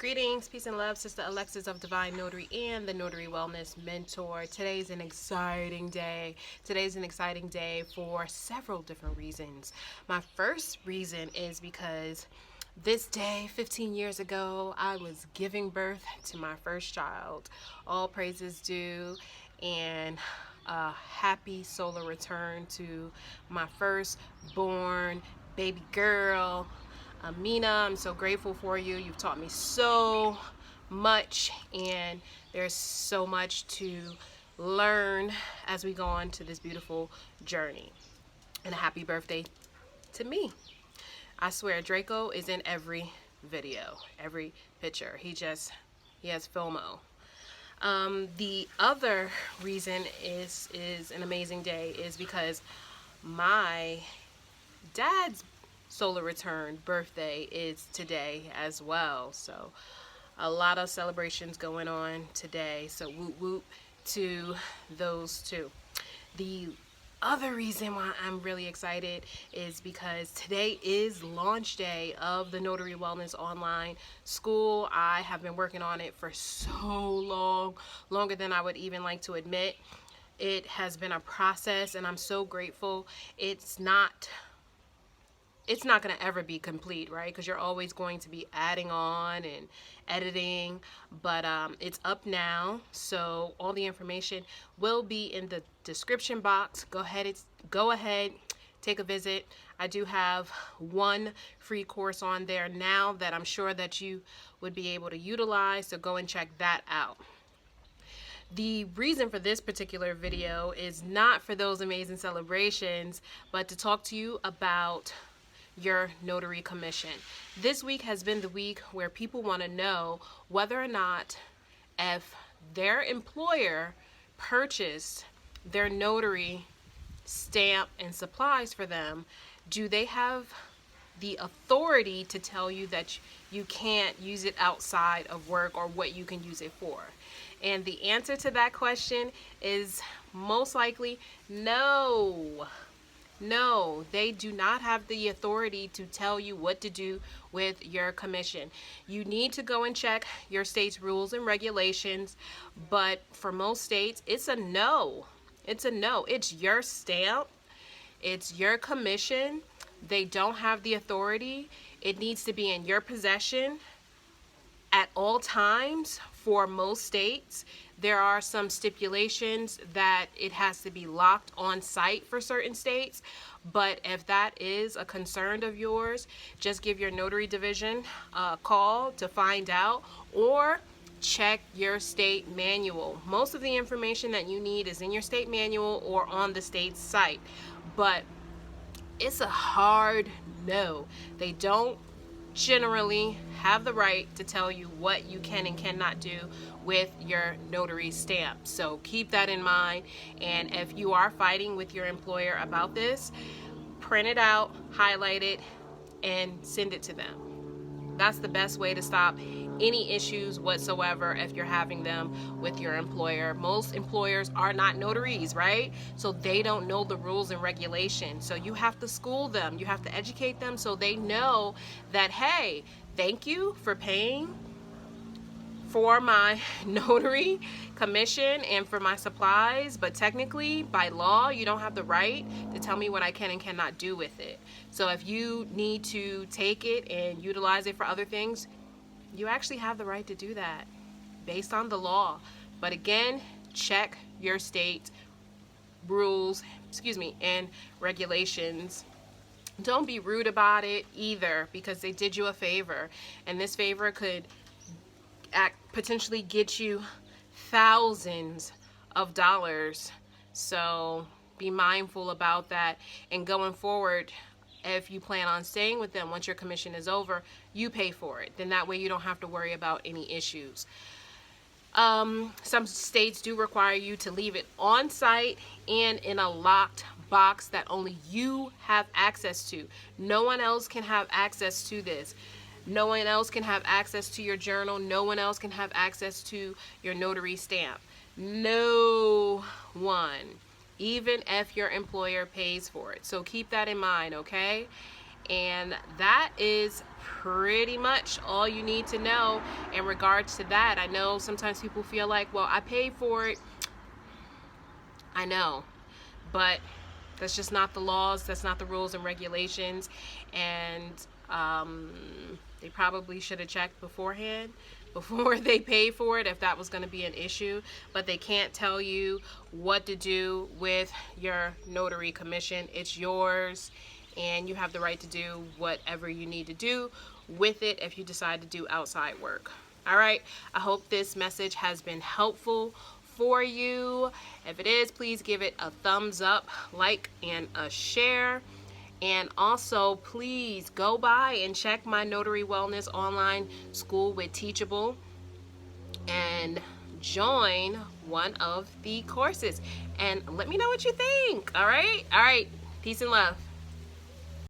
Greetings, peace and love, Sister Alexis of Divine Notary and the Notary Wellness Mentor. Today's an exciting day. Today's an exciting day for several different reasons. My first reason is because this day, 15 years ago, I was giving birth to my first child. All praises due, and a happy solar return to my firstborn baby girl. Amina, I'm so grateful for you. You've taught me so much, and there's so much to learn as we go on to this beautiful journey. And a happy birthday to me. I swear, Draco is in every video, every picture. He has FOMO. The other reason is an amazing day is because my dad's solar return birthday is today as well, so a lot of celebrations going on today, so whoop whoop to those two. The other reason why I'm really excited is because today is launch day of the Notary Wellness Online School. I have been working on it for so long, longer than I would even like to admit. It has been a process, and I'm so grateful. It's not going to ever be complete, right? Because you're always going to be adding on and editing, but it's up now, so all the information will be in the description box. Go ahead, take a visit. I do have one free course on there now that I'm sure that you would be able to utilize, so go and check that out. The reason for this particular video is not for those amazing celebrations, but to talk to you about your notary commission. This week has been the week where people want to know whether or not if their employer purchased their notary stamp and supplies for them, do they have the authority to tell you that you can't use it outside of work, or what you can use it for? And the answer to that question is most likely no. No, they do not have the authority to tell you what to do with your commission. You need to go and check your state's rules and regulations, but for most states, it's a no. It's a no. It's your stamp. It's your commission. They don't have the authority. It needs to be in your possession at all times for most states. There are some stipulations that it has to be locked on site for certain states, but if that is a concern of yours, just give your notary division a call to find out, or check your state manual. Most of the information that you need is in your state manual or on the state site, but it's a hard no. They don't generally have the right to tell you what you can and cannot do with your notary stamp. So keep that in mind, and if you are fighting with your employer about this, print it out, highlight it, and send it to them. That's the best way to stop any issues whatsoever if you're having them with your employer. Most employers are not notaries, right? So they don't know the rules and regulations. So you have to school them. You have to educate them so they know that, hey, thank you for paying for my notary commission and for my supplies, but technically by law you don't have the right to tell me what I can and cannot do with it. So if you need to take it and utilize it for other things, you actually have the right to do that based on the law. But again, check your state rules, and regulations. Don't be rude about it either, because they did you a favor, and this favor could potentially get you thousands of dollars. So be mindful about that, and going forward, if you plan on staying with them once your commission is over, you pay for it. Then that way you don't have to worry about any issues. Some states do require you to leave it on site and in a locked box that only you have access to. No one else can have access to this. No one else can have access to your journal. No one else can have access to your notary stamp. No one, even if your employer pays for it. So keep that in mind, okay? And that is pretty much all you need to know in regards to that. I know sometimes people feel like, well, I paid for it. I know, but that's just not the laws. That's not the rules and regulations. And they probably should have checked beforehand before they paid for it if that was going to be an issue. But they can't tell you what to do with your notary commission. It's yours, and you have the right to do whatever you need to do with it if you decide to do outside work. All right, I hope this message has been helpful for you. If it is, please give it a thumbs up, like, and a share. And also, please go by and check my Notary Wellness online school with Teachable and join one of the courses. And let me know what you think. All right? All right. Peace and love.